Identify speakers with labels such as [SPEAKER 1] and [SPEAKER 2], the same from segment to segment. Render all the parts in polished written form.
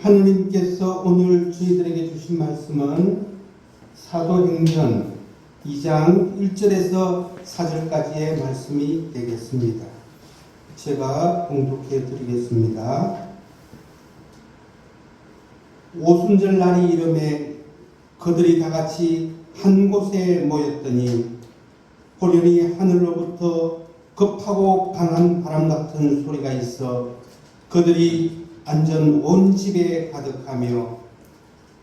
[SPEAKER 1] 하느님께서 오늘 저희들에게 주신 말씀은 사도행전 2장 1절에서 4절까지의 말씀이 되겠습니다. 제가 봉독해 드리겠습니다. 오순절 날이 이름에 그들이 다같이 한 곳에 모였더니 호련히 하늘로부터 급하고 강한 바람 같은 소리가 있어 그들이 앉은 온 집에 가득하며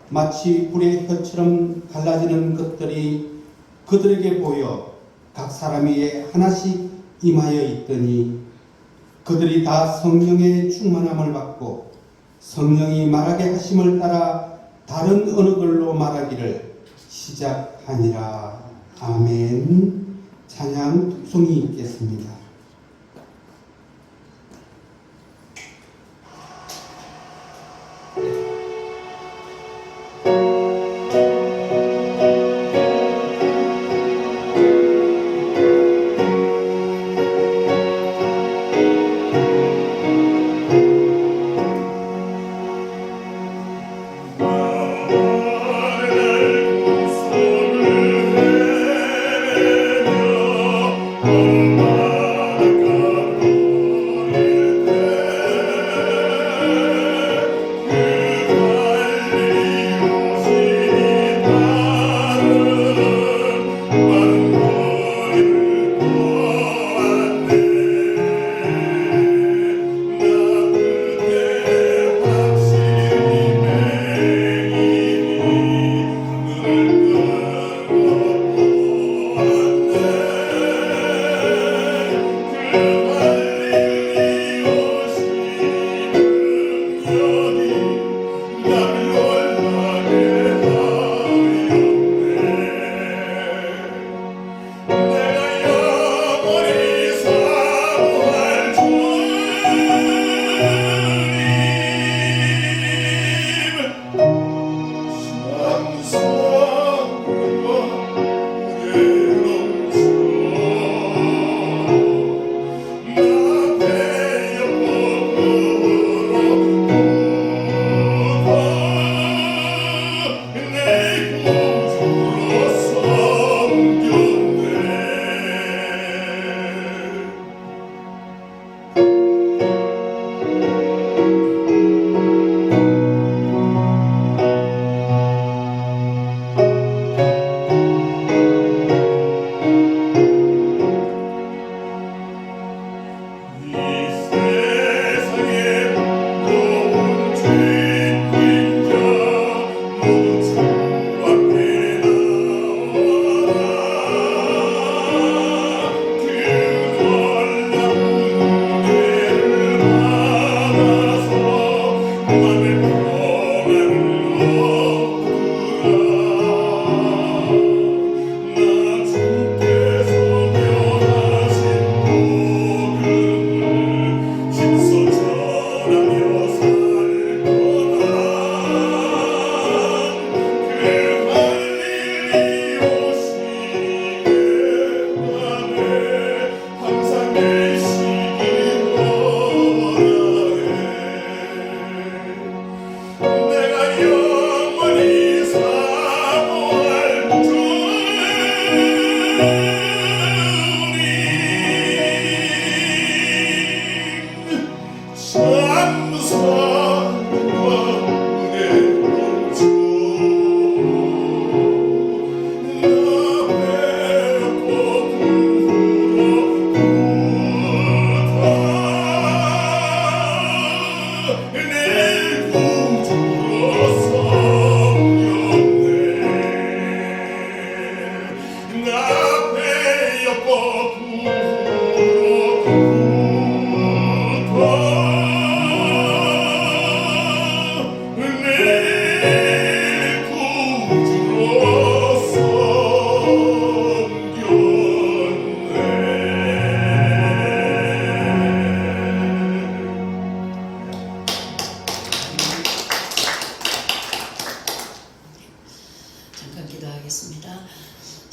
[SPEAKER 1] 마치 불의 혀처럼 갈라지는 것들이 그들에게 보여 각 사람 위에 하나씩 임하여 있더니 그들이 다 성령의 충만함을 받고 성령이 말하게 하심을 따라 다른 언어들로 말하기를 시작하니라. 아멘. 찬양 독송이 있겠습니다.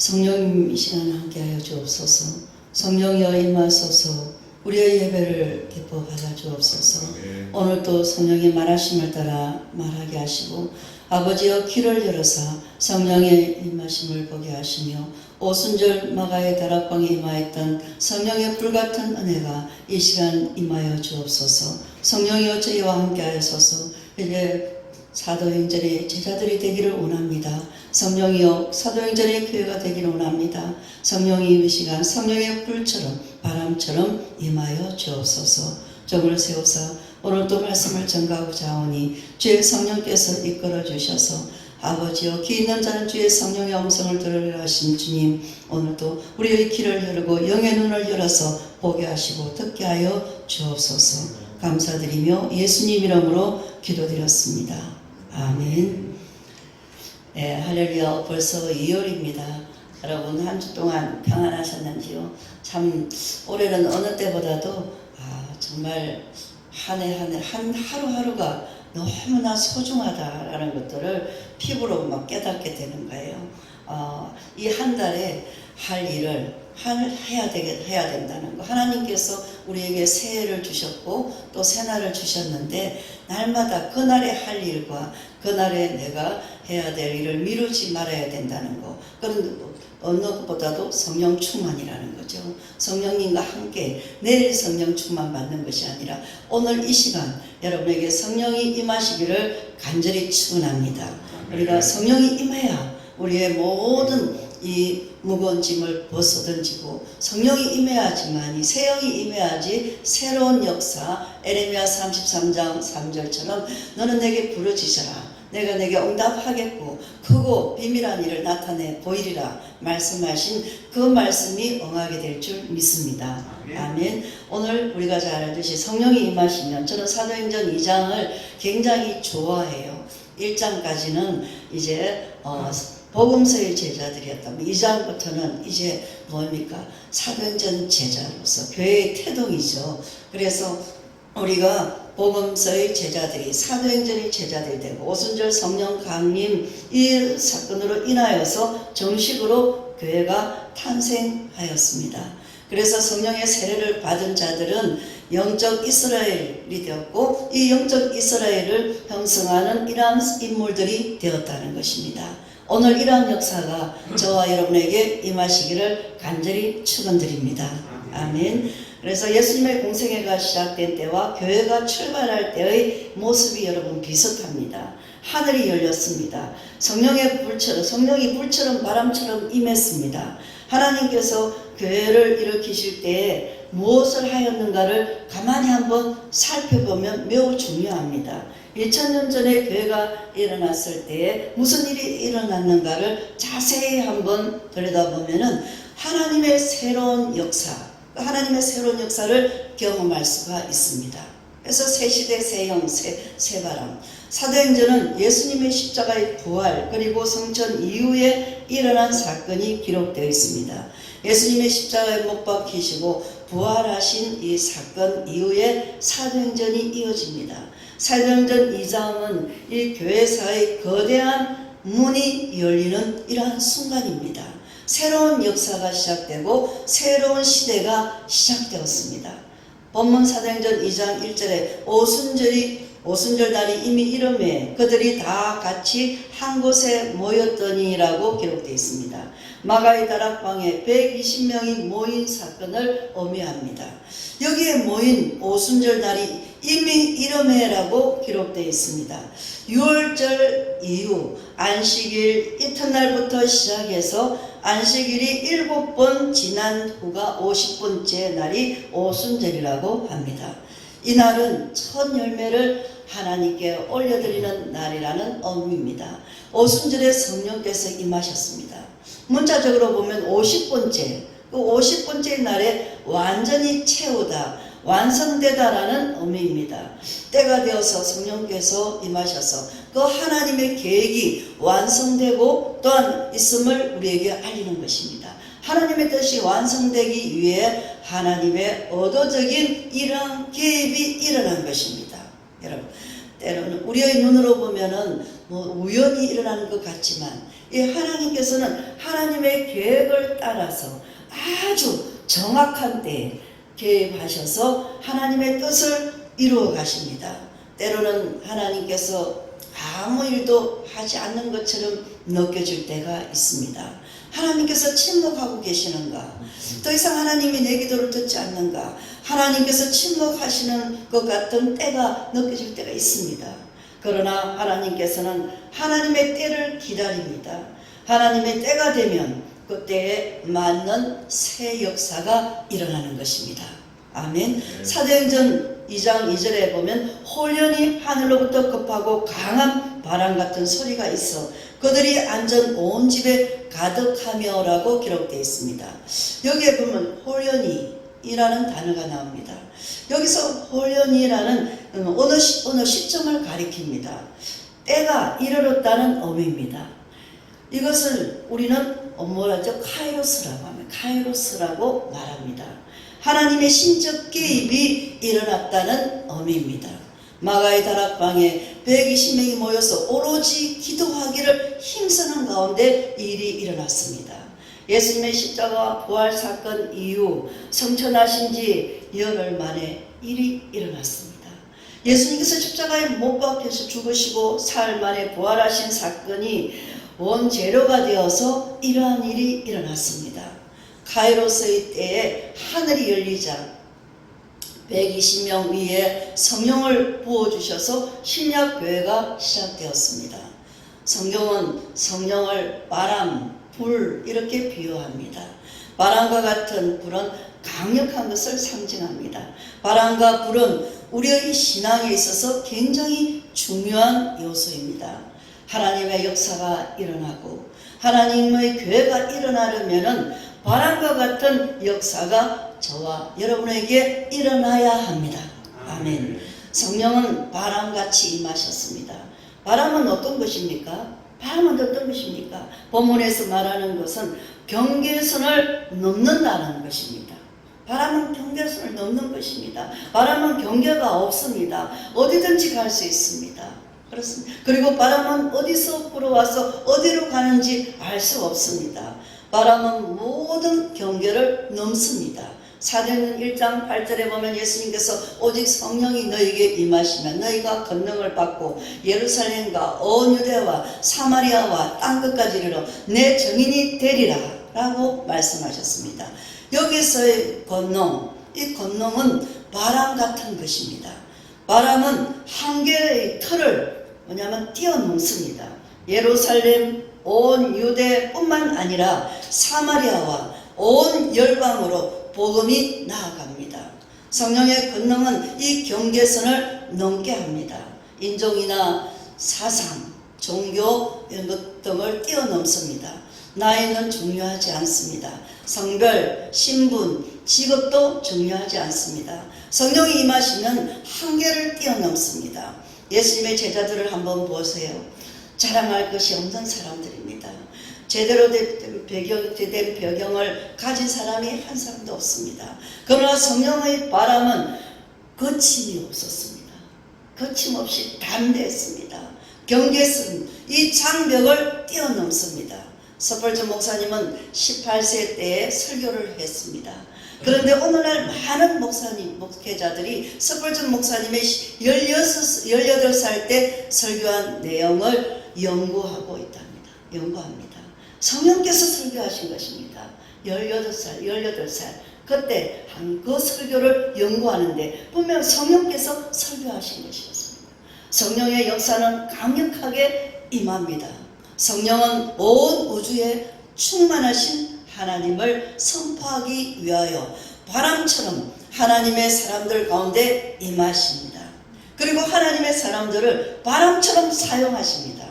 [SPEAKER 2] 성령님 이 시간 함께하여 주옵소서. 성령이여 임하소서. 우리의 예배를 기뻐 받아 주옵소서. 오늘도 성령의 말하심을 따라 말하게 하시고 아버지여 귀를 열어서 성령의 임하심을 보게 하시며 오순절 마가의 다락방에 임하였던 성령의 불같은 은혜가 이 시간 임하여 주옵소서. 성령이여 저희와 함께 하소서. 이제 사도행전의 제자들이 되기를 원합니다. 성령이여 사도행전의 교회가 되기를 원합니다. 성령이 이 시간 성령의 불처럼 바람처럼 임하여 주옵소서. 점을 세워서 오늘도 말씀을 전가하고자 하오니 주의 성령께서 이끌어 주셔서 아버지여 귀 있는 자는 주의 성령의 음성을 들으려 하신 주님, 오늘도 우리의 귀를 열고 영의 눈을 열어서 보게 하시고 듣게 하여 주옵소서. 감사드리며 예수님 이름으로 기도드렸습니다. 아멘. 네, 할렐루야. 벌써 2월입니다. 여러분 한 주 동안 평안하셨는지요? 참 올해는 어느 때보다도 정말 한 해 한 해 한 하루하루가 너무나 소중하다라는 것들을 피부로 막 깨닫게 되는 거예요. 이 한 달에 할 일을 해야 된다는 거. 하나님께서 우리에게 새해를 주셨고 또 새날을 주셨는데 날마다 그날에 할 일과 그날에 내가 해야 될 일을 미루지 말아야 된다는 거. 그런 어느 것보다도 성령 충만이라는 거죠. 성령님과 함께 내일 성령 충만 받는 것이 아니라 오늘 이 시간 여러분에게 성령이 임하시기를 간절히 축원합니다. 우리가 성령이 임해야 우리의 모든 이 무거운 짐을 벗어던지고 성령이 임해야지만이 새영이 임해야지 새로운 역사 에레미야 33장 3절처럼 너는 내게 부르짖어라 내가 내게 응답하겠고 크고 비밀한 일을 나타내 보이리라 말씀하신 그 말씀이 응하게 될 줄 믿습니다. 아멘. 오늘 우리가 잘 알듯이 성령이 임하시면 저는 사도행전 2장을 굉장히 좋아해요. 1장까지는 이제 복음서의 제자들이었다면 2장부터는 이제 뭡니까? 사도행전 제자로서 교회의 태동이죠. 그래서 우리가 복음서의 제자들이 사도행전의 제자들이 되고 오순절 성령 강림 이 사건으로 인하여서 정식으로 교회가 탄생하였습니다. 그래서 성령의 세례를 받은 자들은 영적 이스라엘이 되었고 이 영적 이스라엘을 형성하는 이러한 인물들이 되었다는 것입니다. 오늘 이러한 역사가 저와 여러분에게 임하시기를 간절히 축원드립니다. 아멘. 그래서 예수님의 공생애가 시작된 때와 교회가 출발할 때의 모습이 여러분 비슷합니다. 하늘이 열렸습니다. 성령이 불처럼 바람처럼 임했습니다. 하나님께서 교회를 일으키실 때에 무엇을 하였는가를 가만히 한번 살펴보면 매우 중요합니다. 2000년 전에 교회가 일어났을 때에 무슨 일이 일어났는가를 자세히 한번 들여다보면은 하나님의 새로운 역사를 경험할 수가 있습니다. 그래서 새 시대, 새 형, 새 바람. 사도행전은 예수님의 십자가의 부활 그리고 성천 이후에 일어난 사건이 기록되어 있습니다. 예수님의 십자가에 못 박히시고 부활하신 이 사건 이후에 사도행전이 이어집니다. 사도행전 2장은 이 교회사의 거대한 문이 열리는 이러한 순간입니다. 새로운 역사가 시작되고 새로운 시대가 시작되었습니다. 본문 사도행전 2장 1절에 오순절 날이 이미 이름에 그들이 다 같이 한 곳에 모였더니라고 기록되어 있습니다. 마가의 다락방에 120명이 모인 사건을 의미합니다. 여기에 모인 오순절 날이 이미 이름에라고 기록되어 있습니다. 6월절 이후 안식일 이튿날부터 시작해서 안식일이 7번 지난 후가 50번째 날이 오순절이라고 합니다. 이 날은 첫 열매를 하나님께 올려드리는 날이라는 의미입니다. 오순절에 성령께서 임하셨습니다. 문자적으로 보면 50번째, 그 50번째 날에 완전히 채우다, 완성되다라는 의미입니다. 때가 되어서 성령께서 임하셔서 그 하나님의 계획이 완성되고 또한 있음을 우리에게 알리는 것입니다. 하나님의 뜻이 완성되기 위해 하나님의 의도적인 이러한 개입이 일어난 것입니다. 여러분, 때로는 우리의 눈으로 보면은 우연히 일어나는 것 같지만 이 하나님께서는 하나님의 계획을 따라서 아주 정확한 때에 개입하셔서 하나님의 뜻을 이루어 가십니다. 때로는 하나님께서 아무 일도 하지 않는 것처럼 느껴질 때가 있습니다. 하나님께서 침묵하고 계시는가? 더 이상 하나님이 내 기도를 듣지 않는가? 하나님께서 침묵하시는 것 같은 때가 느껴질 때가 있습니다. 그러나 하나님께서는 하나님의 때를 기다립니다. 하나님의 때가 되면 그때에 맞는 새 역사가 일어나는 것입니다. 아멘. 사도행전 2장 2절에 보면 홀연히 하늘로부터 급하고 강한 바람 같은 소리가 있어 그들이 앉은 온 집에 가득하며 라고 기록되어 있습니다. 여기에 보면 홀연히이라는 단어가 나옵니다. 여기서 홀연히라는 어느 시점을 가리킵니다. 때가 이르렀다는 의미입니다. 이것을 우리는 뭐라죠? 카이로스라고 합니다. 카이로스라고 말합니다. 하나님의 신적 개입이 일어났다는 의미입니다. 마가의 다락방에 120명이 모여서 오로지 기도하기를 힘쓰는 가운데 일이 일어났습니다. 예수님의 십자가 부활 사건 이후 성천하신 지 열흘 만에 일이 일어났습니다. 예수님께서 십자가에 못 박혀서 죽으시고 사흘 만에 부활하신 사건이 원재료가 되어서 이러한 일이 일어났습니다. 카이로스의 때에 하늘이 열리자 120명 위에 성령을 부어주셔서 신약교회가 시작되었습니다. 성경은 성령을 바람, 불 이렇게 비유합니다. 바람과 같은 불은 강력한 것을 상징합니다. 바람과 불은 우리의 신앙에 있어서 굉장히 중요한 요소입니다. 하나님의 역사가 일어나고 하나님의 교회가 일어나려면 바람과 같은 역사가 저와 여러분에게 일어나야 합니다. 아멘. 성령은 바람같이 임하셨습니다. 바람은 어떤 것입니까? 바람은 어떤 것입니까? 본문에서 말하는 것은 경계선을 넘는다는 것입니다. 바람은 경계선을 넘는 것입니다. 바람은 경계가 없습니다. 어디든지 갈 수 있습니다. 그렇습니다. 그리고 바람은 어디서 불어와서 어디로 가는지 알 수 없습니다. 바람은 모든 경계를 넘습니다. 사도행전 1장 8절에 보면 예수님께서 오직 성령이 너에게 임하시면 너희가 권능을 받고 예루살렘과 온 유대와 사마리아와 땅끝까지 이르러 내 증인이 되리라 라고 말씀하셨습니다. 여기서의 권능, 이 권능은 바람 같은 것입니다. 바람은 한 개의 틀을 뛰어넘습니다. 예루살렘, 온 유대뿐만 아니라 사마리아와 온 열방으로 복음이 나아갑니다. 성령의 권능은 이 경계선을 넘게 합니다. 인종이나 사상, 종교 이런 것 등을 뛰어넘습니다. 나이는 중요하지 않습니다. 성별, 신분, 직업도 중요하지 않습니다. 성령이 임하시면 한계를 뛰어넘습니다. 예수님의 제자들을 한번 보세요. 자랑할 것이 없는 사람들입니다. 제대로 된 배경을 가진 사람이 한 사람도 없습니다. 그러나 성령의 바람은 거침이 없었습니다. 거침없이 담대했습니다. 경계선, 이 장벽을 뛰어넘습니다. 스펄전 목사님은 18세 때에 설교를 했습니다. 그런데 오늘날 많은 목회자들이 스펄전 목사님의 18살 때 설교한 내용을 연구하고 있답니다. 연구합니다. 성령께서 설교하신 것입니다. 18살. 그때 그 설교를 연구하는데 분명 성령께서 설교하신 것이었습니다. 성령의 역사는 강력하게 임합니다. 성령은 온 우주에 충만하신 하나님을 선포하기 위하여 바람처럼 하나님의 사람들 가운데 임하십니다. 그리고 하나님의 사람들을 바람처럼 사용하십니다.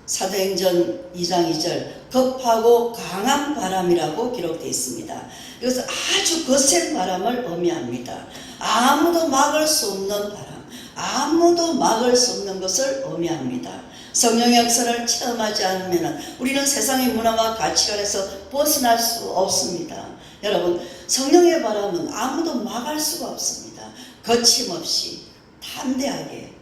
[SPEAKER 2] 사도행전 2장 2절 급하고 강한 바람이라고 기록되어 있습니다. 이것은 아주 거센 바람을 의미합니다. 아무도 막을 수 없는 바람, 아무도 막을 수 없는 것을 의미합니다. 성령의 역사를 체험하지 않으면 우리는 세상의 문화와 가치관에서 벗어날 수 없습니다. 여러분, 성령의 바람은 아무도 막을 수가 없습니다. 거침없이 담대하게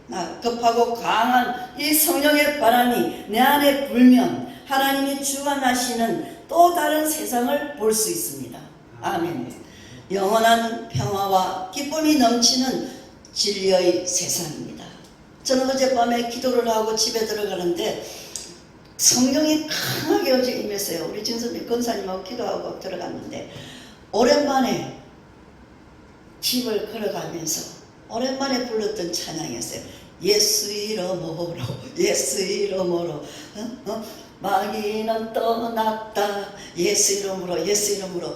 [SPEAKER 2] 급하고 강한 이 성령의 바람이 내 안에 불면 하나님이 주관하시는 또 다른 세상을 볼 수 있습니다. 아멘. 영원한 평화와 기쁨이 넘치는 진리의 세상입니다. 저는 어젯밤에 기도를 하고 집에 들어가는데 성령이 강하게 어제 임했어요. 우리 진선님 권사님하고 기도하고 들어갔는데 오랜만에 집을 걸어가면서 오랜만에 불렀던 찬양이었어요. 예수 이름으로 예수 이름으로 마귀는 떠났다 예수 이름으로 예수 이름으로.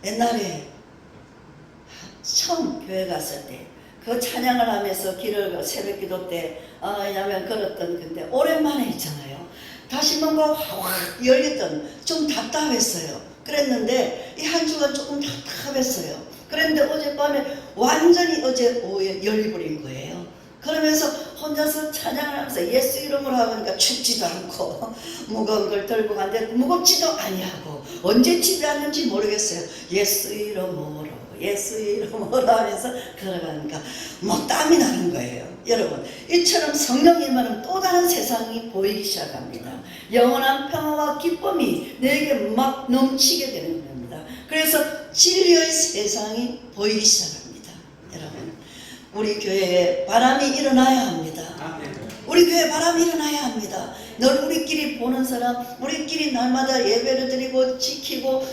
[SPEAKER 2] 옛날에 처음 교회 갔을 때 그 찬양을 하면서 길을 새벽 기도 때 왜냐면 걸었던 건데 오랜만에 있잖아요. 다시 뭔가 확 열렸던 좀 답답했어요. 그랬는데 이 한 주가 조금 답답했어요. 그런데 어젯밤에 완전히 어제 오후에 열려버린 거예요. 그러면서 혼자서 찬양을 하면서 예수 이름으로 하니까 춥지도 않고 무거운 걸 들고 갔는데 무겁지도 아니하고 언제 집에 왔는지 모르겠어요. 예수 이름으로 예수 이름으로 하면서 걸어가니까 막 땀이 나는 거예요. 여러분 이처럼 성령이 임하는 또 다른 세상이 보이기 시작합니다. 영원한 평화와 기쁨이 내게 막 넘치게 되는 겁니다. 그래서 진리의 세상이 보이기 시작합니다. 여러분 우리 교회에 바람이 일어나야 합니다. 우리 교회에 바람이 일어나야 합니다. 늘 우리끼리 보는 사람, 우리끼리 날마다 예배를 드리고 지키고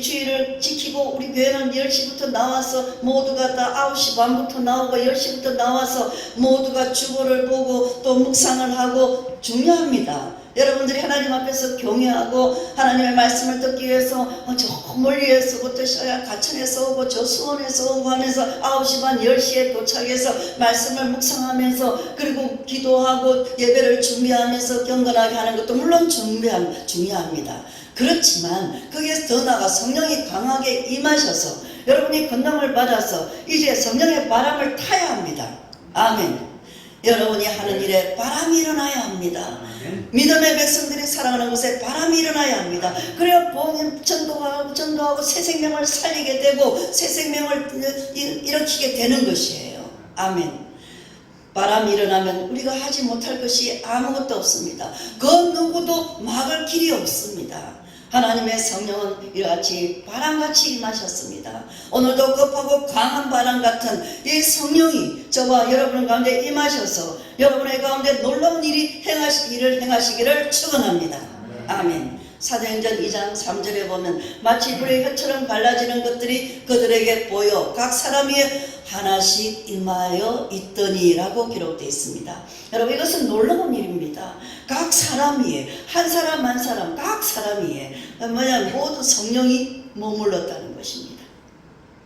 [SPEAKER 2] 주일을 지키고 우리 교회는 10시부터 나와서 모두가 다 9시 반부터 나오고 10시부터 나와서 모두가 주보를 보고 또 묵상을 하고 중요합니다. 여러분들이 하나님 앞에서 경외하고 하나님의 말씀을 듣기 위해서 저 멀리에서부터 가천에서 오고 저 수원에서 오고 하면서 9시 반 10시에 도착해서 말씀을 묵상하면서 그리고 기도하고 예배를 준비하면서 경건하게 하는 것도 물론 중요합니다. 그렇지만 거기에서 더 나아가 성령이 강하게 임하셔서 여러분이 권능을 받아서 이제 성령의 바람을 타야 합니다. 아멘. 여러분이 하는 일에 바람이 일어나야 합니다. 믿음의 백성들이 살아가는 곳에 바람이 일어나야 합니다. 그래야 복음 전도하고 새 생명을 살리게 되고 새 생명을 일으키게 되는 것이에요. 아멘. 바람이 일어나면 우리가 하지 못할 것이 아무것도 없습니다. 그 누구도 막을 길이 없습니다. 하나님의 성령은 이같이 바람같이 임하셨습니다. 오늘도 급하고 강한 바람 같은 이 성령이 저와 여러분 가운데 임하셔서 여러분의 가운데 놀라운 일을 행하시기를 축원합니다. 아멘. 사도행전 2장 3절에 보면 마치 불의 혀처럼 갈라지는 것들이 그들에게 보여 각 사람 위에 하나씩 임하여 있더니 라고 기록되어 있습니다. 여러분 이것은 놀라운 일입니다. 각 사람 위에 한 사람 한 사람 각 사람 위에 모두 성령이 머물렀다는 것입니다.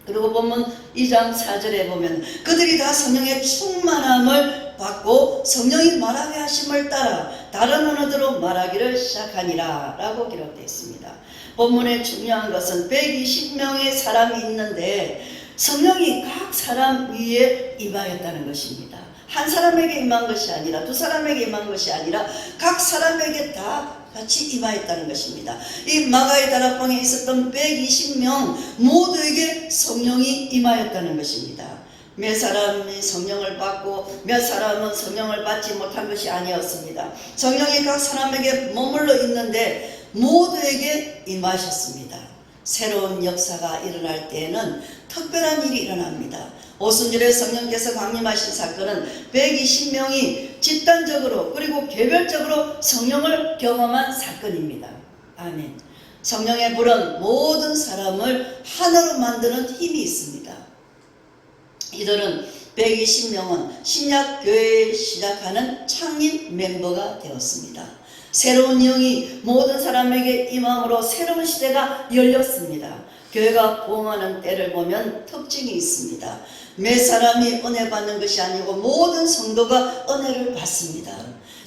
[SPEAKER 2] 그리고 보면 2장 4절에 보면 그들이 다 성령의 충만함을 받고 성령이 말하게 하심을 따라 다른 언어로 말하기를 시작하니라 라고 기록되어 있습니다. 본문의 중요한 것은 120명의 사람이 있는데 성령이 각 사람 위에 임하였다는 것입니다. 한 사람에게 임한 것이 아니라 두 사람에게 임한 것이 아니라 각 사람에게 다 같이 임하였다는 것입니다. 이 마가의 다락방에 있었던 120명 모두에게 성령이 임하였다는 것입니다. 몇 사람이 성령을 받고 몇 사람은 성령을 받지 못한 것이 아니었습니다. 성령이 각 사람에게 머물러 있는데 모두에게 임하셨습니다. 새로운 역사가 일어날 때에는 특별한 일이 일어납니다. 오순절에 성령께서 강림하신 사건은 120명이 집단적으로 그리고 개별적으로 성령을 경험한 사건입니다. 아멘. 성령의 불은 모든 사람을 하나로 만드는 힘이 있습니다. 이들은 120명은 신약교회에 시작하는 창립 멤버가 되었습니다. 새로운 영이 모든 사람에게 임함으로 새로운 시대가 열렸습니다. 교회가 부흥하는 때를 보면 특징이 있습니다. 몇 사람이 은혜 받는 것이 아니고 모든 성도가 은혜를 받습니다.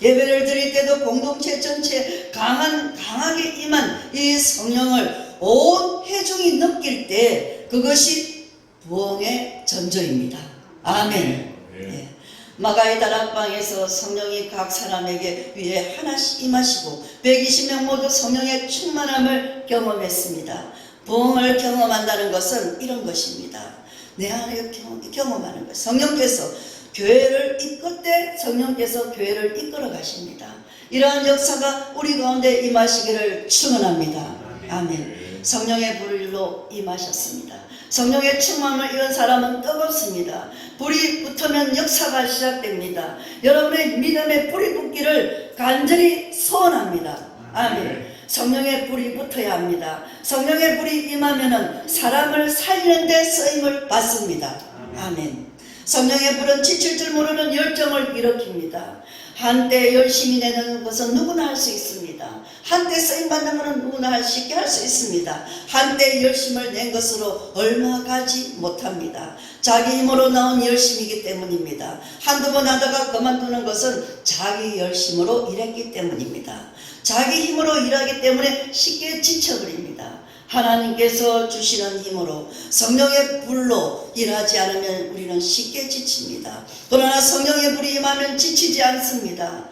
[SPEAKER 2] 예배를 드릴 때도 공동체 전체에 강하게 임한 이 성령을 온 회중이 느낄 때 그것이 부흥의 전조입니다. 아멘. 예. 마가의 다락방에서 성령이 각 사람에게 위에 하나씩 임하시고 120명 모두 성령의 충만함을 경험했습니다. 부흥을 경험한다는 것은 이런 것입니다. 내 안에 경험하는 것. 성령께서 교회를 이끌 때 성령께서 교회를 이끌어 가십니다. 이러한 역사가 우리 가운데 임하시기를 축원합니다. 아멘. 성령의 불로 임하셨습니다. 성령의 충만을 입은 사람은 뜨겁습니다. 불이 붙으면 역사가 시작됩니다. 여러분의 믿음의 불이 붙기를 간절히 소원합니다. 아멘. 성령의 불이 붙어야 합니다. 성령의 불이 임하면은 사람을 살리는 데 쓰임을 받습니다. 아멘. 성령의 불은 지칠 줄 모르는 열정을 일으킵니다. 한때 열심히 내는 것은 누구나 할 수 있습니다. 한때 쓰임받는 것은 누구나 쉽게 할 수 있습니다. 한때 열심을 낸 것으로 얼마 가지 못합니다. 자기 힘으로 나온 열심이기 때문입니다. 한두 번 하다가 그만두는 것은 자기 열심으로 일했기 때문입니다. 자기 힘으로 일하기 때문에 쉽게 지쳐버립니다. 하나님께서 주시는 힘으로 성령의 불로 일하지 않으면 우리는 쉽게 지칩니다. 그러나 성령의 불이 임하면 지치지 않습니다.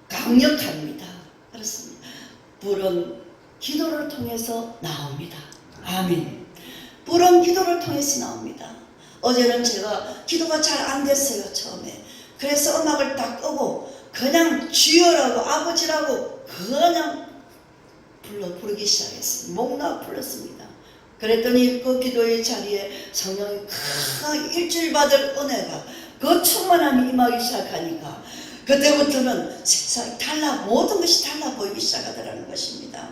[SPEAKER 2] 강력합니다. 그렇습니다. 불은 기도를 통해서 나옵니다. 아멘. 불은 기도를 통해서 나옵니다. 어제는 제가 기도가 잘 안 됐어요. 처음에. 그래서 음악을 딱 끄고 그냥 주여라고 아버지라고 그냥 부르기 시작했어요. 목나 불렀습니다. 그랬더니 그 기도의 자리에 성령이 큰 일주일 받을 은혜가 그 충만함이 임하기 시작하니까 그때부터는 세상이 모든 것이 달라 보이기 시작하더라는 것입니다.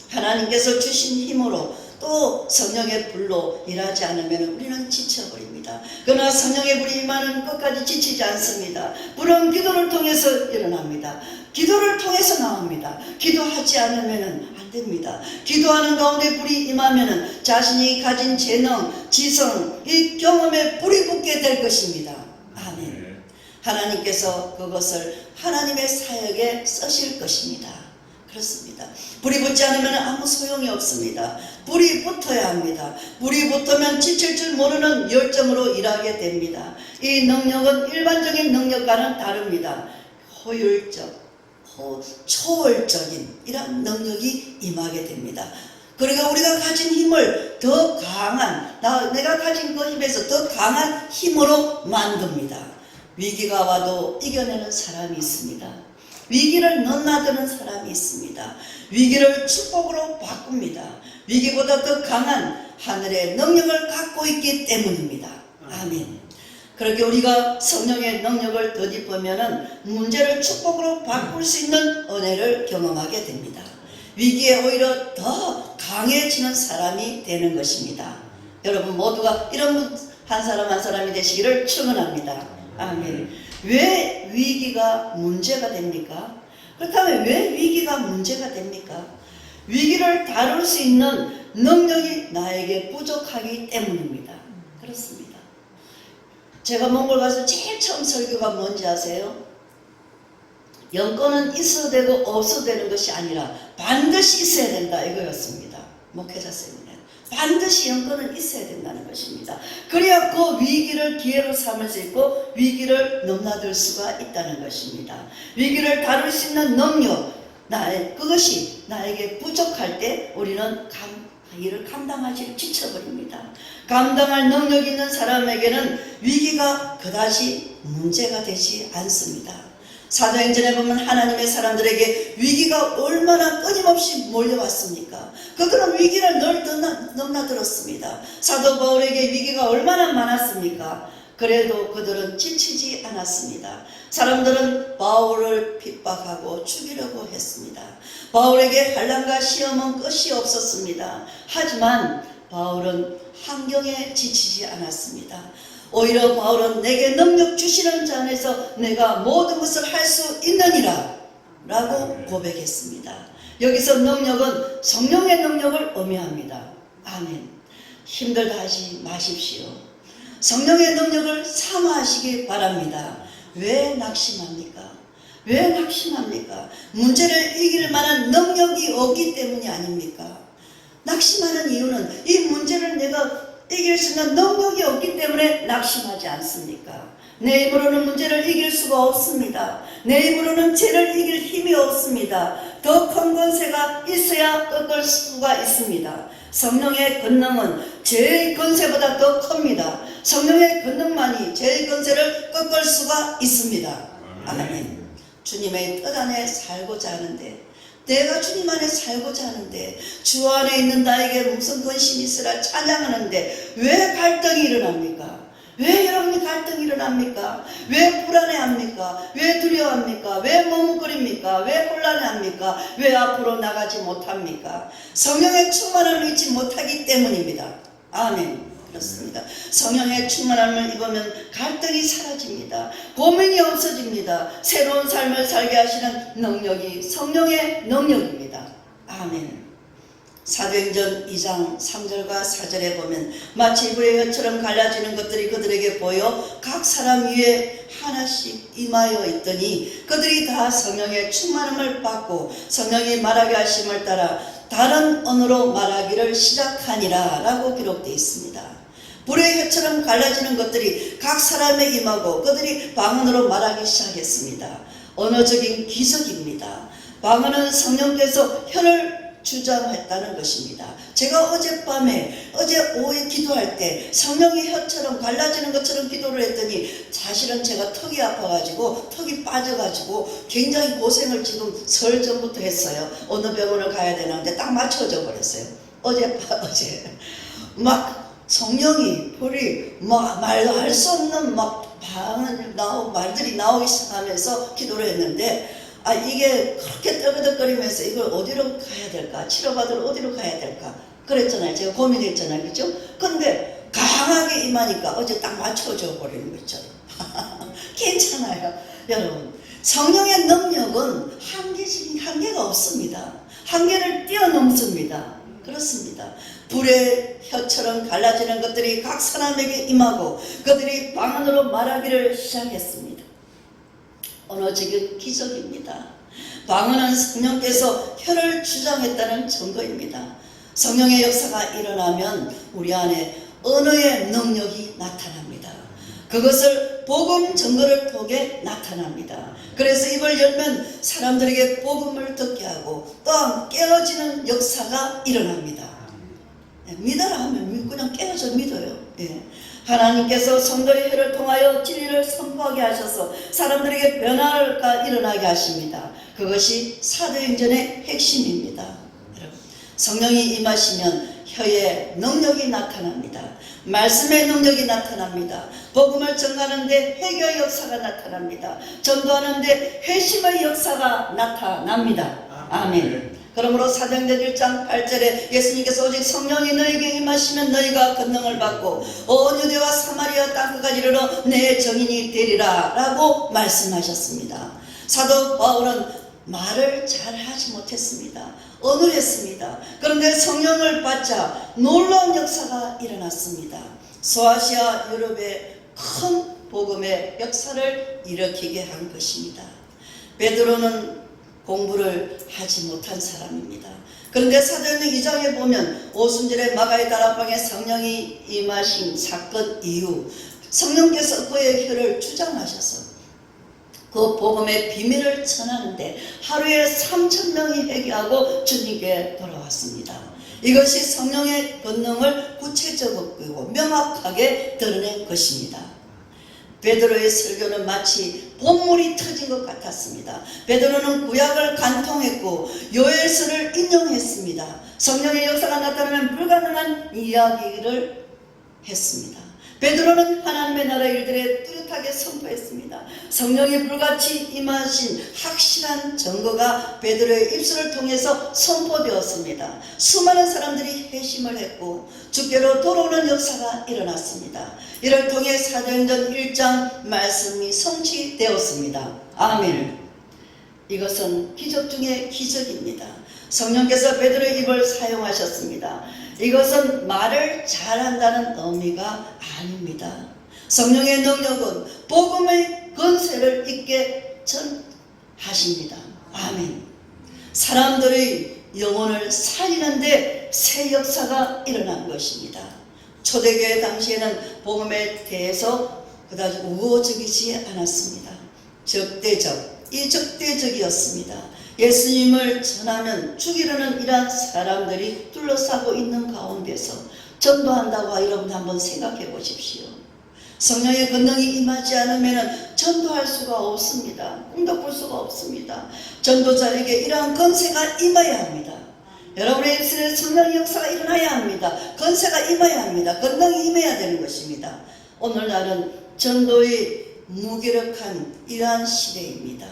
[SPEAKER 2] 하나님께서 주신 힘으로 또 성령의 불로 일하지 않으면 우리는 지쳐버립니다. 그러나 성령의 불이 임하는 끝까지 지치지 않습니다. 불은 기도를 통해서 일어납니다. 기도를 통해서 나옵니다. 기도하지 않으면 안 됩니다. 기도하는 가운데 불이 임하면 자신이 가진 재능, 지성, 이 경험에 불이 붙게 될 것입니다. 아멘. 하나님께서 그것을 하나님의 사역에 쓰실 것입니다. 그렇습니다. 불이 붙지 않으면 아무 소용이 없습니다. 불이 붙어야 합니다. 불이 붙으면 지칠 줄 모르는 열정으로 일하게 됩니다. 이 능력은 일반적인 능력과는 다릅니다. 효율적, 초월적인 이런 능력이 임하게 됩니다. 그러니까 우리가 가진 힘을 더 강한, 내가 가진 그 힘에서 더 강한 힘으로 만듭니다. 위기가 와도 이겨내는 사람이 있습니다. 위기를 넘나드는 사람이 있습니다. 위기를 축복으로 바꿉니다. 위기보다 더 강한 하늘의 능력을 갖고 있기 때문입니다. 아멘. 그렇게 우리가 성령의 능력을 덧입으면 문제를 축복으로 바꿀 수 있는 은혜를 경험하게 됩니다. 위기에 오히려 더 강해지는 사람이 되는 것입니다. 여러분 모두가 이런 한 사람 한 사람이 되시기를 축원합니다. 아멘. 왜 위기가 문제가 됩니까? 그렇다면 왜 위기가 문제가 됩니까? 위기를 다룰 수 있는 능력이 나에게 부족하기 때문입니다. 그렇습니다. 제가 몽골 가서 제일 처음 설교가 뭔지 아세요? 영권은 있어도 되고 없어도 되는 것이 아니라 반드시 있어야 된다 이거였습니다. 목회자 세미나에 반드시 영권은 있어야 된다는 것입니다. 그래야 그 위기를 기회로 삼을 수 있고 위기를 넘나들 수가 있다는 것입니다. 위기를 다룰 수 있는 능력, 그것이 나에게 부족할 때 우리는 이를 감당하지 지쳐버립니다. 감당할 능력 있는 사람에게는 위기가 그다지 문제가 되지 않습니다. 사도행전에 보면 하나님의 사람들에게 위기가 얼마나 끊임없이 몰려왔습니까? 그들은 위기를 늘 넘나들었습니다. 사도 바울에게 위기가 얼마나 많았습니까? 그래도 그들은 지치지 않았습니다. 사람들은 바울을 핍박하고 죽이려고 했습니다. 바울에게 환난과 시험은 끝이 없었습니다. 하지만 바울은 환경에 지치지 않았습니다. 오히려 바울은 내게 능력 주시는 자 안에서 내가 모든 것을 할 수 있느니라 라고 고백했습니다. 여기서 능력은 성령의 능력을 의미합니다. 아멘. 힘들다 하지 마십시오. 성령의 능력을 사모하시기 바랍니다. 왜 낙심합니까? 왜 낙심합니까? 문제를 이길 만한 능력이 없기 때문이 아닙니까? 낙심하는 이유는 이 문제를 내가 이길 수 있는 능력이 없기 때문에 낙심하지 않습니까? 내 힘으로는 문제를 이길 수가 없습니다. 내 힘으로는 죄를 이길 힘이 없습니다. 더 큰 권세가 있어야 꺾을 수가 있습니다. 성령의 권능은 죄의 권세보다 더 큽니다. 성령의 권능만이 죄의 권세를 꺾을 수가 있습니다. 아멘. 주님의 뜻 안에 살고자 하는데 내가 주님 안에 살고자 하는데, 주 안에 있는 나에게 무슨 근심이 있으라 찬양하는데 왜 갈등이 일어납니까? 왜 여러분이 갈등이 일어납니까? 왜 불안해합니까? 왜 두려워합니까? 왜 머뭇거립니까? 왜 곤란해합니까? 왜 앞으로 나가지 못합니까? 성령의 충만함을 잊지 못하기 때문입니다. 아멘. 그렇습니다. 성령의 충만함을 입으면 갈등이 사라집니다. 고민이 없어집니다. 새로운 삶을 살게 하시는 능력이 성령의 능력입니다. 아멘. 사도행전 2장 3절과 4절에 보면 마치 불의 혀처럼 갈라지는 것들이 그들에게 보여 각 사람 위에 하나씩 임하여 있더니 그들이 다 성령의 충만함을 받고 성령이 말하게 하심을 따라 다른 언어로 말하기를 시작하니라 라고 기록되어 있습니다. 불의 혀처럼 갈라지는 것들이 각 사람에 임하고 그들이 방언으로 말하기 시작했습니다. 언어적인 기적입니다. 방언은 성령께서 혀를 주장했다는 것입니다. 제가 어제 오후에 기도할 때 성령의 혀처럼 갈라지는 것처럼 기도를 했더니 사실은 제가 턱이 아파가지고 턱이 빠져가지고 굉장히 고생을 지금 설 전부터 했어요. 어느 병원을 가야 되는데 딱 맞춰져 버렸어요. 어제 막 성령이 불이 막 말도 할 수 없는 막 말들이 나오기 시작하면서 기도를 했는데 이게 그렇게 떠그덕거리면서 이걸 어디로 가야 될까? 치료받으러 어디로 가야 될까? 그랬잖아요. 제가 고민했잖아요. 그죠? 근데 강하게 임하니까 어제 딱 맞춰져 버리는 거 있죠. 괜찮아요. 여러분, 성령의 능력은 한계가 없습니다. 한계를 뛰어넘습니다. 그렇습니다. 불의 혀처럼 갈라지는 것들이 각 사람에게 임하고 그들이 방언으로 말하기를 시작했습니다. 언어적인 기적입니다. 방언은 성령께서 혀를 주장했다는 증거입니다. 성령의 역사가 일어나면 우리 안에 언어의 능력이 나타납니다. 그것을 복음 증거를 통해 나타납니다. 그래서 입을 열면 사람들에게 복음을 듣게 하고 또 깨어지는 역사가 일어납니다. 믿어라 하면 그냥 깨어져 믿어요. 하나님께서 성도의 혀를 통하여 진리를 선포하게 하셔서 사람들에게 변화가 일어나게 하십니다. 그것이 사도행전의 핵심입니다. 여러분, 성령이 임하시면 혀의 능력이 나타납니다. 말씀의 능력이 나타납니다. 복음을 전하는데 회개의 역사가 나타납니다. 전도하는데 회심의 역사가 나타납니다. 아멘. 그러므로 사도행전 1장 8절에 예수님께서 오직 성령이 너에게 임하시면 너희가 권능을 받고 온 유대와 사마리아 땅끝까지 이르러 내 증인이 되리라 라고 말씀하셨습니다. 사도 바울은 말을 잘 하지 못했습니다. 어눌했습니다. 그런데 성령을 받자 놀라운 역사가 일어났습니다. 소아시아 유럽의 큰 복음의 역사를 일으키게 한 것입니다. 베드로는 공부를 하지 못한 사람입니다. 그런데 사도행전 2장에 보면 오순절에 마가의 다락방에 성령이 임하신 사건 이후 성령께서 그의 혀를 주장하셔서 그 복음의 비밀을 전하는데 하루에 3,000명이 회개하고 주님께 돌아왔습니다. 이것이 성령의 권능을 구체적이고 명확하게 드러낸 것입니다. 베드로의 설교는 마치 봇물이 터진 것 같았습니다. 베드로는 구약을 간통했고 요엘서를 인용했습니다. 성령의 역사가 나타나면 불가능한 이야기를 했습니다. 베드로는 하나님의 나라 일들에 뚜렷하게 선포했습니다. 성령이 불같이 임하신 확실한 증거가 베드로의 입술을 통해서 선포되었습니다. 수많은 사람들이 회심을 했고 주께로 돌아오는 역사가 일어났습니다. 이를 통해 사도행전 1장 말씀이 성취되었습니다. 아멘. 이것은 기적 중의 기적입니다. 성령께서 베드로의 입을 사용하셨습니다. 이것은 말을 잘한다는 의미가 아닙니다. 성령의 능력은 복음의 권세를 있게 전하십니다. 아멘. 사람들의 영혼을 살리는데 새 역사가 일어난 것입니다. 초대교회 당시에는 복음에 대해서 그다지 우호적이지 않았습니다. 적대적이었습니다. 예수님을 전하면 죽이려는 이러한 사람들이 둘러싸고 있는 가운데서 전도한다고 여러분 한번 생각해 보십시오. 성령의 권능이 임하지 않으면 전도할 수가 없습니다. 꿈도 꿀 수가 없습니다. 전도자에게 이러한 권세가 임해야 합니다. 여러분의 입술에 성령의 역사가 일어나야 합니다. 권세가 임해야 합니다. 권능이 임해야 되는 것입니다. 오늘날은 전도의 무기력한 이러한 시대입니다.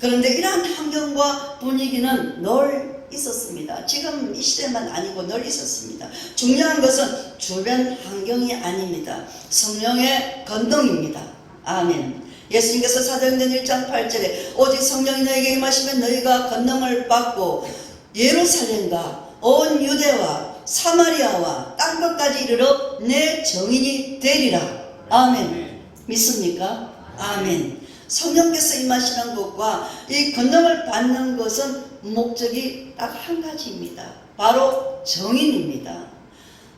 [SPEAKER 2] 그런데 이러한 환경과 분위기는 늘 있었습니다. 지금 이 시대만 아니고 늘 있었습니다. 중요한 것은 주변 환경이 아닙니다. 성령의 권능입니다. 아멘. 예수님께서 사도행전 1장 8절에 오직 성령이 너에게 임하시면 너희가 권능을 받고 예루살렘과 온 유대와 사마리아와 땅끝까지 이르러 내 정인이 되리라. 아멘. 믿습니까? 아멘. 성령께서 임하시는 것과 이 권능을 받는 것은 목적이 딱 한 가지입니다. 바로 정인입니다.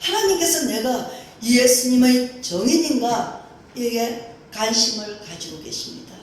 [SPEAKER 2] 하나님께서 내가 예수님의 정인인가 이게 관심을 가지고 계십니다.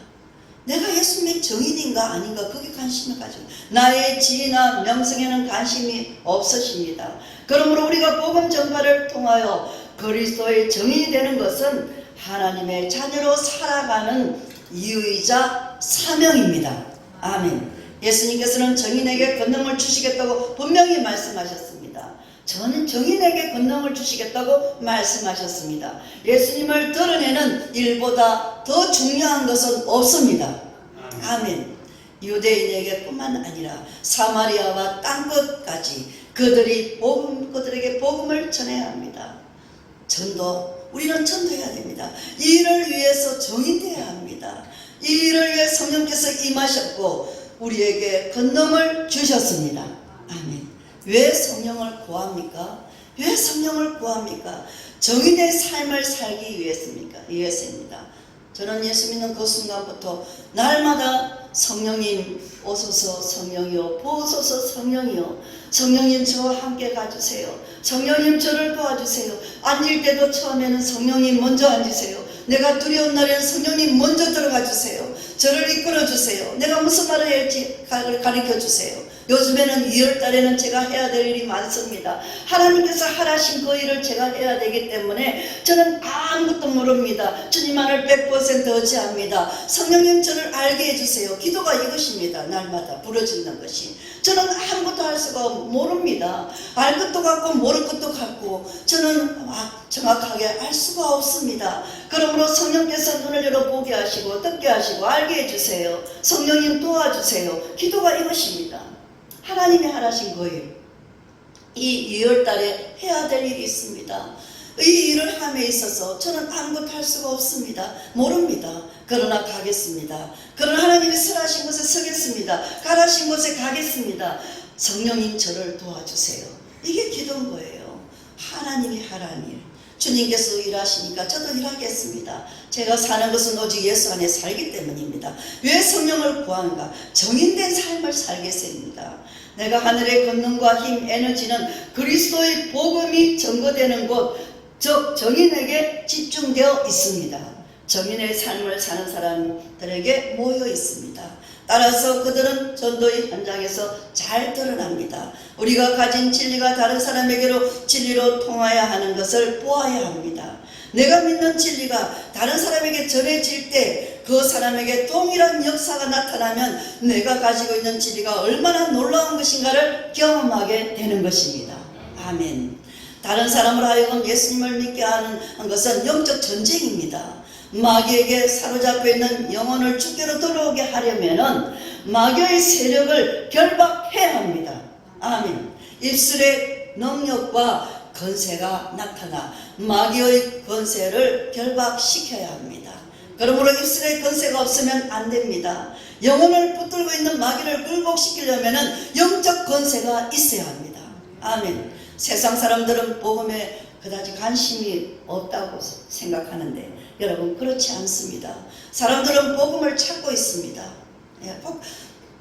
[SPEAKER 2] 내가 예수님의 정인인가 아닌가 거기에 관심을 가지고 나의 지위나 명성에는 관심이 없으십니다. 그러므로 우리가 복음 전파를 통하여 그리스도의 정인이 되는 것은 하나님의 자녀로 살아가는 이유이자 사명입니다. 아멘. 예수님께서는 정인에게 권능을 주시겠다고 분명히 말씀하셨습니다. 저는 정인에게 권능을 주시겠다고 말씀하셨습니다. 예수님을 드러내는 일보다 더 중요한 것은 없습니다. 아멘. 유대인에게 뿐만 아니라 사마리아와 땅끝까지 그들에게 복음을 전해야 합니다. 전도, 우리는 전도해야 됩니다. 이 일을 위해서 정인되어야 합니다. 이 일을 위해 성령께서 임하셨고 우리에게 권능을 주셨습니다. 아멘. 왜 성령을 구합니까? 왜 성령을 구합니까? 정인의 삶을 살기 위해서입니다. 저는 예수 믿는 그 순간부터 날마다 성령님 오소서 성령이요 보소서 성령이요 성령님 저와 함께 가주세요. 성령님 저를 도와주세요. 앉을 때도 처음에는 성령님 먼저 앉으세요. 내가 두려운 날에는 성령님 먼저 들어가 주세요. 저를 이끌어 주세요. 내가 무슨 말을 할지 가르쳐 주세요. 요즘에는 2월달에는 제가 해야 될 일이 많습니다. 하나님께서 하라신 그 일을 제가 해야 되기 때문에 저는 아무것도 모릅니다. 주님만을 100% 의지합니다. 성령님 저를 알게 해주세요. 기도가 이것입니다. 날마다 부러지는 것이. 저는 아무것도 할 수가 모릅니다. 알 것도 같고 모를 것도 같고 저는 정확하게 알 수가 없습니다. 그러므로 성령께서 눈을 열어보게 하시고 듣게 하시고 알게 해주세요. 성령님 도와주세요. 기도가 이것입니다. 하나님이 하라신 거예요. 이 2월달에 해야 될 일이 있습니다. 이 일을 함에 있어서 저는 아무것도 할 수가 없습니다. 모릅니다. 그러나 가겠습니다. 그러나 하나님이 설하신 곳에 서겠습니다. 가라신 곳에 가겠습니다. 성령님 저를 도와주세요. 이게 기도인 거예요. 하나님이 하라는 일. 주님께서 일하시니까 저도 일하겠습니다. 제가 사는 것은 오직 예수 안에 살기 때문입니다. 왜 성령을 구하는가? 정인된 삶을 살겠습니다. 내가 하늘의 권능과 힘, 에너지는 그리스도의 복음이 전거되는 곳, 즉 정인에게 집중되어 있습니다. 정인의 삶을 사는 사람들에게 모여 있습니다. 따라서 그들은 전도의 현장에서 잘 드러납니다. 우리가 가진 진리가 다른 사람에게로 진리로 통하여야 하는 것을 보아야 합니다. 내가 믿는 진리가 다른 사람에게 전해질 때 그 사람에게 동일한 역사가 나타나면 내가 가지고 있는 진리가 얼마나 놀라운 것인가를 경험하게 되는 것입니다. 아멘. 다른 사람으로 하여금 예수님을 믿게 하는 것은 영적 전쟁입니다. 마귀에게 사로잡혀 있는 영혼을 주께로 돌아오게 하려면은 마귀의 세력을 결박해야 합니다. 아멘. 입술의 능력과 권세가 나타나 마귀의 권세를 결박시켜야 합니다. 그러므로 입술의 권세가 없으면 안 됩니다. 영혼을 붙들고 있는 마귀를 굴복시키려면은 영적 권세가 있어야 합니다. 아멘. 세상 사람들은 복음에 그다지 관심이 없다고 생각하는데 여러분 그렇지 않습니다. 사람들은 복음을 찾고 있습니다.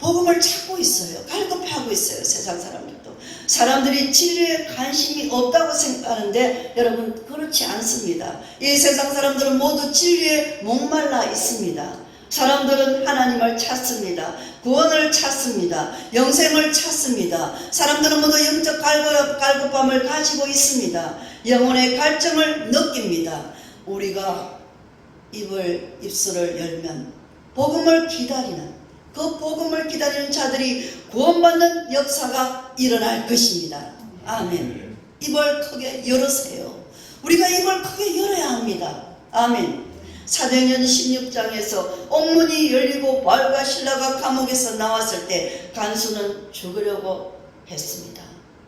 [SPEAKER 2] 복음을 찾고 있어요. 갈급해하고 있어요. 세상 사람들도. 사람들이 진리에 관심이 없다고 생각하는데 여러분 그렇지 않습니다. 이 세상 사람들은 모두 진리에 목말라 있습니다. 사람들은 하나님을 찾습니다. 구원을 찾습니다. 영생을 찾습니다. 사람들은 모두 영적 갈급함을 가지고 있습니다. 영혼의 갈증을 느낍니다. 우리가 입술을 열면 복음을 기다리는, 그 복음을 기다리는 자들이 구원받는 역사가 일어날 것입니다. 아멘. 입을 크게 열으세요. 우리가 입을 크게 열어야 합니다. 아멘. 사도행전 16장에서 옥문이 열리고 바울과 실라가 감옥에서 나왔을 때 간수는 죽으려고 했습니다.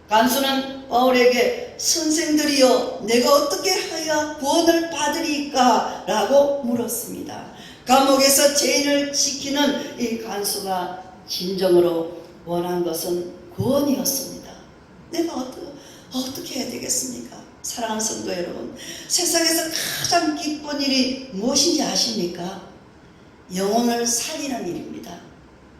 [SPEAKER 2] 간수는 바울에게 선생들이여 내가 어떻게 하여 구원을 받으리까? 라고 물었습니다. 감옥에서 죄인을 지키는 이 간수가 진정으로 원한 것은 구원이었습니다. 내가 어떻게 해야 되겠습니까? 사랑하는 성도 여러분, 세상에서 가장 기쁜 일이 무엇인지 아십니까? 영혼을 살리는 일입니다.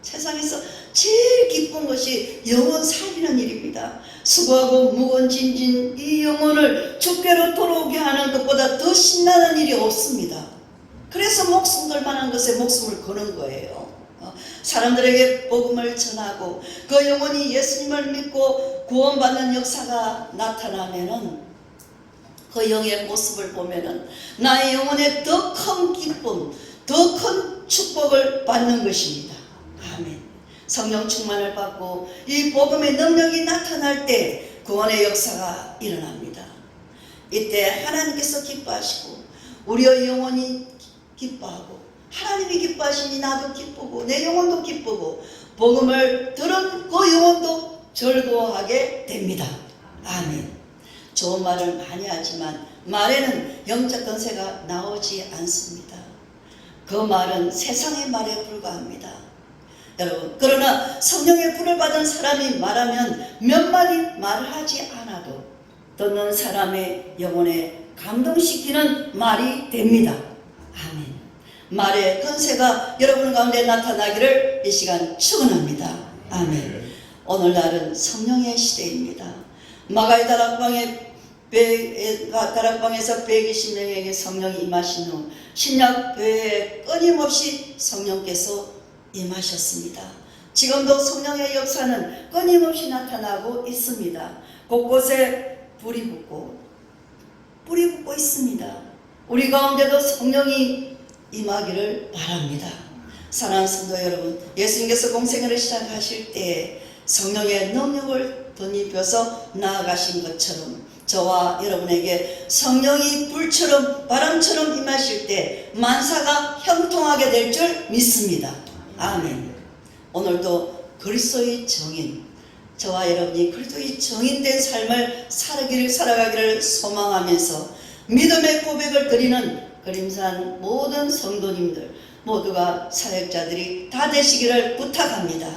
[SPEAKER 2] 세상에서 제일 기쁜 것이 영혼 살리는 일입니다. 수고하고 무거운 짐진 이 영혼을 주께로 돌아오게 하는 것보다 더 신나는 일이 없습니다. 그래서 목숨 걸 만한 것에 목숨을 거는 거예요. 사람들에게 복음을 전하고 그 영혼이 예수님을 믿고 구원받는 역사가 나타나면은 그 영의 모습을 보면은 나의 영혼에 더 큰 기쁨, 더 큰 축복을 받는 것입니다. 아멘. 성령 충만을 받고 이 복음의 능력이 나타날 때 구원의 역사가 일어납니다. 이때 하나님께서 기뻐하시고 우리의 영혼이 기뻐하고 하나님이 기뻐하시니 나도 기쁘고 내 영혼도 기쁘고 복음을 들은 그 영혼도 즐거워하게 됩니다. 아멘. 좋은 말을 많이 하지만 말에는 영적 권세가 나오지 않습니다. 그 말은 세상의 말에 불과합니다. 여러분, 그러나 성령의 불을 받은 사람이 말하면 몇 마디 말을 하지 않아도 듣는 사람의 영혼에 감동시키는 말이 됩니다. 아멘. 말의 권세가 여러분 가운데 나타나기를 이 시간 축원합니다. 아멘. 오늘날은 성령의 시대입니다. 마가의 다락방에서 120명에게 성령이 임하신 후 신약 교회에 끊임없이 성령께서 임하셨습니다. 지금도 성령의 역사는 끊임없이 나타나고 있습니다. 곳곳에 불이 붙고 있습니다. 우리 가운데도 성령이 임하기를 바랍니다. 사랑하는 성도 여러분, 예수님께서 공생애를 시작하실 때 성령의 능력을 덧입혀서 나아가신 것처럼 저와 여러분에게 성령이 불처럼 바람처럼 임하실 때 만사가 형통하게 될 줄 믿습니다. 아멘. 오늘도 그리스도의 정인, 저와 여러분이 그리스도의 정인된 삶을 살아가기를 소망하면서 믿음의 고백을 드리는 그림산 모든 성도님들 모두가 사역자들이 다 되시기를 부탁합니다.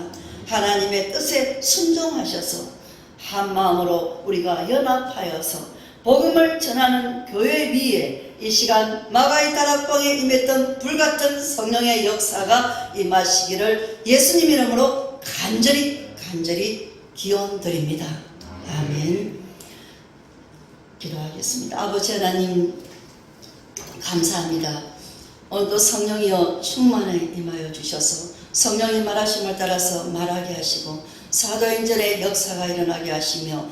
[SPEAKER 2] 하나님의 뜻에 순종하셔서 한 마음으로 우리가 연합하여서 복음을 전하는 교회 위에 이 시간 마가의 다락방에 임했던 불같은 성령의 역사가 임하시기를 예수님 이름으로 간절히 기원드립니다. 아멘. 기도하겠습니다. 아버지 하나님 감사합니다. 오늘도 성령이여 충만에 임하여 주셔서 성령이 말하심을 따라서 말하게 하시고 사도행전의 역사가 일어나게 하시며